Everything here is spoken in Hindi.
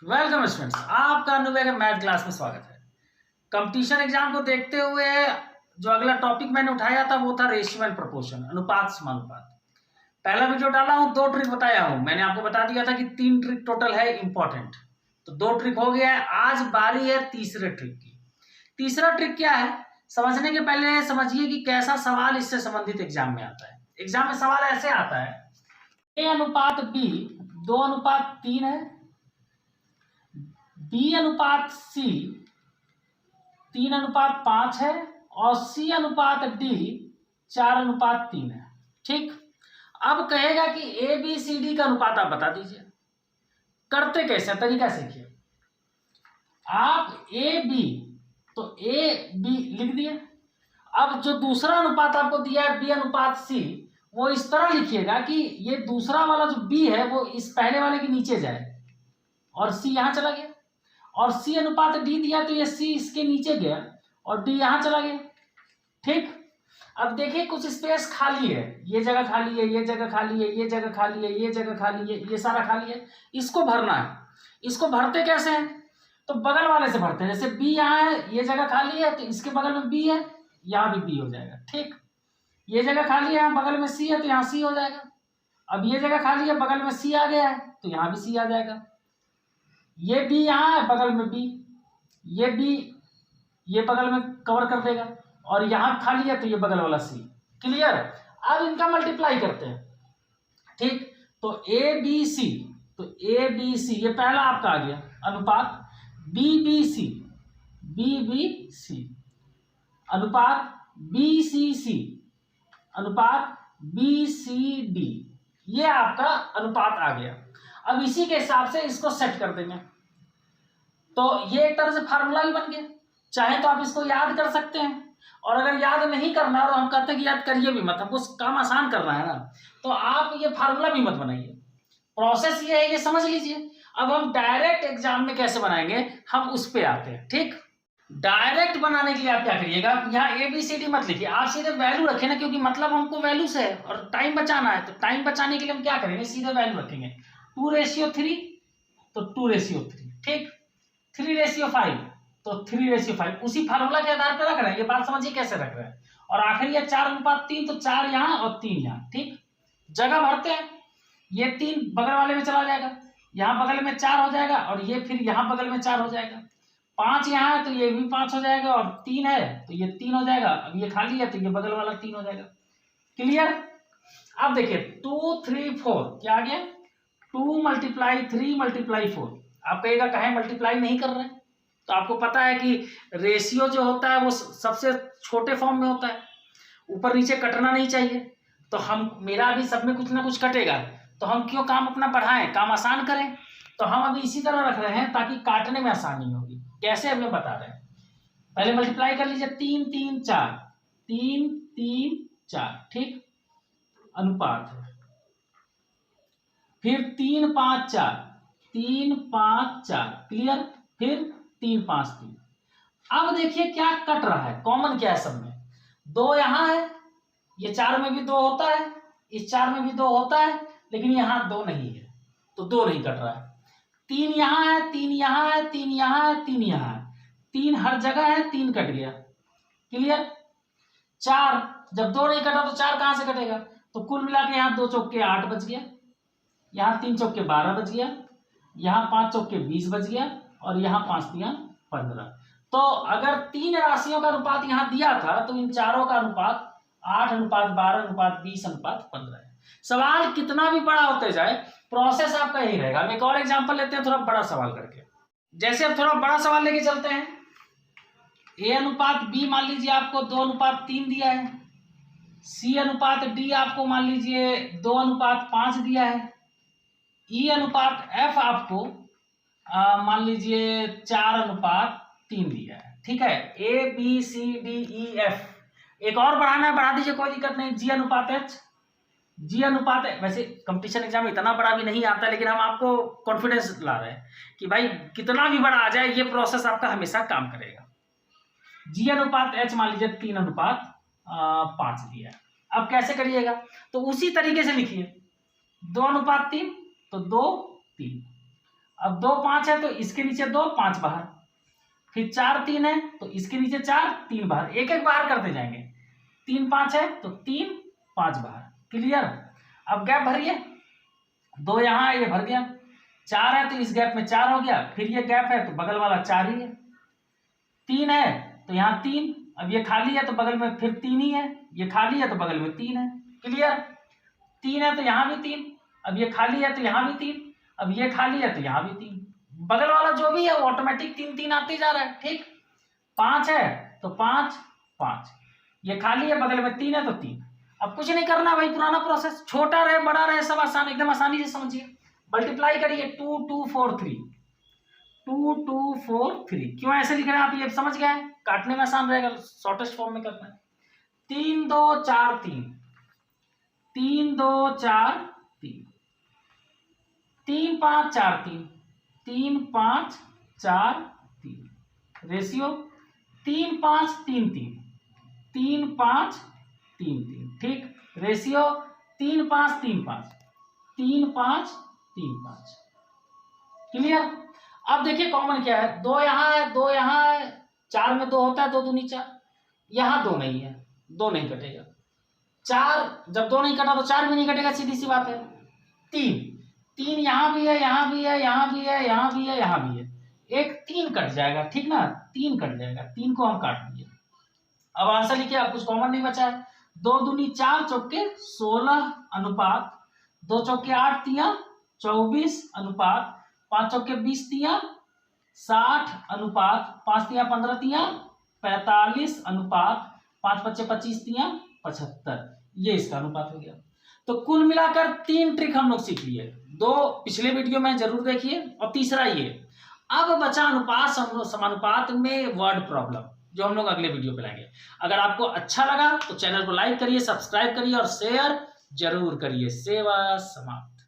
वेलकम स्टूडेंट्स, आपका अनुभव मैथ क्लास में स्वागत है। कंपटीशन एग्जाम को देखते हुए जो अगला टॉपिक मैंने उठाया था वो था रेशियो एंड प्रोपोर्शन, अनुपात समानुपात। पहला वीडियो डाला हूं, 2 ट्रिक बताया हूं। मैंने आपको बता दिया था कि 3 ट्रिक टोटल है इंपॉर्टेंट, तो 2 ट्रिक हो गया है। आज बारी है तीसरे ट्रिक की। तीसरा ट्रिक क्या है समझने के पहले समझिए कि कैसा सवाल इससे संबंधित एग्जाम में आता है। एग्जाम में सवाल ऐसे आता है, ए अनुपात बी 2:3 है, बी अनुपात सी 3:5 है और सी अनुपात डी 4:3 है। ठीक, अब कहेगा कि ए बी सी डी का अनुपात आप बता दीजिए। करते कैसे, तरीका सीखिए। आप ए बी, तो ए बी लिख दिए। अब जो दूसरा अनुपात आपको दिया है बी अनुपात सी, वो इस तरह लिखिएगा कि ये दूसरा वाला जो बी है वो इस पहले वाले के नीचे जाए और सी यहां चला गया, और सी अनुपात डी दिया तो ये सी इसके नीचे गया और डी यहां चला गया। ठीक, अब देखिए कुछ स्पेस खाली है, ये जगह खाली है, ये जगह खाली है, ये जगह खाली है, ये जगह खाली है, ये सारा खाली है। इसको भरना है। इसको भरते कैसे हैं, तो बगल वाले से भरते हैं। जैसे बी यहाँ है, ये जगह खाली है तो इसके बगल में बी है, यहाँ भी बी हो जाएगा। ठीक, ये जगह खाली है, बगल में सी है तो यहाँ सी हो जाएगा। अब ये जगह खाली है, बगल में सी आ गया है तो यहाँ भी सी आ जाएगा। ये बी यहाँ है, बगल में बी, ये बी ये बगल में कवर कर देगा और यहां खाली है तो ये बगल वाला सी। क्लियर। अब इनका मल्टीप्लाई करते हैं। ठीक, तो ए बी सी, तो ए बी सी ये पहला आपका आ गया अनुपात, B B C, B B C अनुपात, बी सी सी अनुपात, बी सी डी, ये आपका अनुपात आ गया। अब इसी के हिसाब से इसको सेट कर देंगे, तो ये एक तरह से फार्मूला भी बन गया। चाहे तो आप इसको याद कर सकते हैं, और अगर याद नहीं करना और हम कहते हैं कि याद करिए भी मत, हमको काम आसान करना है ना, तो आप ये फार्मूला भी मत बनाइए। प्रोसेस ये है, ये समझ लीजिए। अब हम डायरेक्ट एग्जाम में कैसे बनाएंगे हम उस पे आते हैं। ठीक, डायरेक्ट बनाने के लिए आप क्या करिएगा, यहाँ ए बी सी डी मत लिखिए, आप सीधे वैल्यू रखें ना, क्योंकि मतलब हमको वैल्यू से है और टाइम बचाना है। तो टाइम बचाने के लिए हम क्या करेंगे, सीधे वैल्यू रखेंगे। 2:3 तो 2:3। ठीक, 3:5 तो 3:5, उसी फार्मूला के आधार पर रख रहे हैं। ये बात समझिए कैसे रख रहे हैं। और आखिर ये 4:3 तो 4 यहाँ और 3 यहाँ। ठीक, जगह भरते हैं। ये 3 बगल वाले में चला जाएगा, यहाँ बगल में 4 हो जाएगा और ये फिर यहाँ बगल में 4 हो जाएगा। 5 यहाँ है तो ये भी 5 हो जाएगा और 3 है तो ये 3 हो जाएगा। अब ये खाली है तो ये बगल वाला 3 हो जाएगा। क्लियर। अब देखिए 2 3 4 क्या आ गया, 2 × 3 × 4। आप कहेगा कहें मल्टीप्लाई नहीं कर रहे हैं, तो आपको पता है कि रेशियो जो होता है वो सबसे छोटे फॉर्म में होता है, ऊपर नीचे कटना नहीं चाहिए। तो हम, मेरा भी सब में कुछ ना कुछ कटेगा, तो हम क्यों काम अपना बढ़ाएं, काम आसान करें। तो हम अभी इसी तरह रख रहे हैं ताकि काटने में आसानी होगी। कैसे हमें बता रहे हैं, पहले मल्टीप्लाई कर लीजिए। 3 3 4, 3 3 4। ठीक, अनुपात है। फिर 3 5 4, 3 5 4। क्लियर। फिर 3 5 3। अब देखिए क्या कट रहा है, कॉमन क्या है सब में, 2 यहां है, ये 4 में भी 2 होता है, इस 4 में भी 2 होता है, लेकिन यहां 2 नहीं है तो 2 नहीं कट रहा है। 3 यहां है, 3 यहां है, 3 यहां है, 3 यहां है, 3 हर जगह है, 3 कट गया। क्लियर। 4 जब 2 नहीं कटा तो 4 कहां से कटेगा, तो कुल मिला के यहाँ 2 चौके 8 बच गया, यहाँ 3 चौके 12 बच गया, यहाँ 5 चौके 20 बच गया और यहाँ 5 तिया 15। तो अगर 3 राशियों का अनुपात यहाँ दिया था तो इन चारों का अनुपात 8:12:20:15 है। सवाल कितना भी बड़ा होते जाए प्रोसेस आपका यही रहेगा। हम एक और एग्जांपल लेते हैं थोड़ा बड़ा सवाल करके। जैसे अब थोड़ा बड़ा सवाल लेके चलते हैं। ए अनुपात बी मान लीजिए आपको 2:3 दिया है, सी अनुपात डी आपको मान लीजिए 2:5 दिया है, ई अनुपात एफ आपको मान लीजिए 4:3 दिया है। ठीक है, A B C D E F. एक और बढ़ाना है बढ़ा दीजिए, कोई दिक्कत नहीं। जी अनुपात एच, जी अनुपात है। वैसे कंपटीशन एग्जाम में इतना बड़ा भी नहीं आता, लेकिन हम आपको कॉन्फिडेंस ला रहे हैं कि भाई कितना भी बड़ा आ जाए ये प्रोसेस आपका हमेशा काम करेगा। जी अनुपात एच मान लीजिए 3:5 दिया है। अब कैसे करिएगा, तो उसी तरीके से लिखिए 2:3 तो 2 3। अब 2 5 है तो इसके नीचे 2 5 बाहर, फिर 4 3 है तो इसके नीचे 4 3 बाहर, एक एक बाहर करते जाएंगे। 3 5 है तो 3 5 बाहर। क्लियर? अब गैप भरिए, 2 यहाँ है ये भर गया, 4 है तो इस गैप में 4 हो गया, फिर ये गैप है तो बगल वाला 4 ही है। 3 है तो यहाँ 3, अब ये खाली है तो बगल में फिर 3 ही है, ये खाली है तो बगल में 3 है। क्लियर? 3 है तो यहाँ भी 3, अब ये खाली है तो यहाँ भी 3, अब ये खाली है तो यहाँ भी 3, बगल वाला जो भी है वो ऑटोमेटिक 3 3 आते जा रहा है। ठीक? 5 है तो 5 5, ये खाली है बगल में 3 है तो 3। अब कुछ नहीं करना भाई, पुराना प्रोसेस, छोटा रहे बड़ा रहे सब आसान, एकदम आसानी से समझिए। मल्टीप्लाई करिए, 2 2 4 3, 2 2 4 3। क्यों ऐसे लिख रहे हैं आप, ये समझ गए? काटने में आसान रहेगा, शॉर्टेस्ट फॉर्म में करना है। 3 2 4 3, 3 2 4 3, 3 5 4 3, 3 5 4 3, रेशियो 3 5 3 3, 3 5 3 3। ठीक? रेशियो 3 5 3 5, 3 5 3 5। क्लियर? अब देखिए कॉमन क्या है, 2 यहाँ है 2 यहाँ है, 4 में 2 होता है, 2 दूनी 4, यहाँ 2 नहीं है, 2 नहीं कटेगा। 4 जब 2 नहीं कटा तो 4 भी नहीं कटेगा, सीधी सी बात है। 3 3 यहाँ भी है, यहाँ भी है, यहाँ भी है, यहाँ भी है, यहाँ भी है, एक 3 कट जाएगा। ठीक ना? 3 कट जाएगा, 3 को हम काट दिए। अब आंसर लिखिए, अब कुछ कॉमन नहीं बचा है। 2 दूनी 4 चौके 16 अनुपात 2 चौके 8 तिया 24 अनुपात 5 चौके 20 तिया 60 अनुपात 5 तिया 15 तिया 45 अनुपात 5 पच्चे 25 तिया 75। ये इसका अनुपात हो गया। तो कुल मिलाकर 3 ट्रिक हम लोग सीख लिए, 2 पिछले वीडियो में जरूर देखिए और तीसरा ये। अब बचा अनुपात समानुपात में वर्ड प्रॉब्लम, जो हम लोग अगले वीडियो पे लाएंगे। अगर आपको अच्छा लगा तो चैनल को लाइक करिए, सब्सक्राइब करिए और शेयर जरूर करिए। सेवा समाप्त।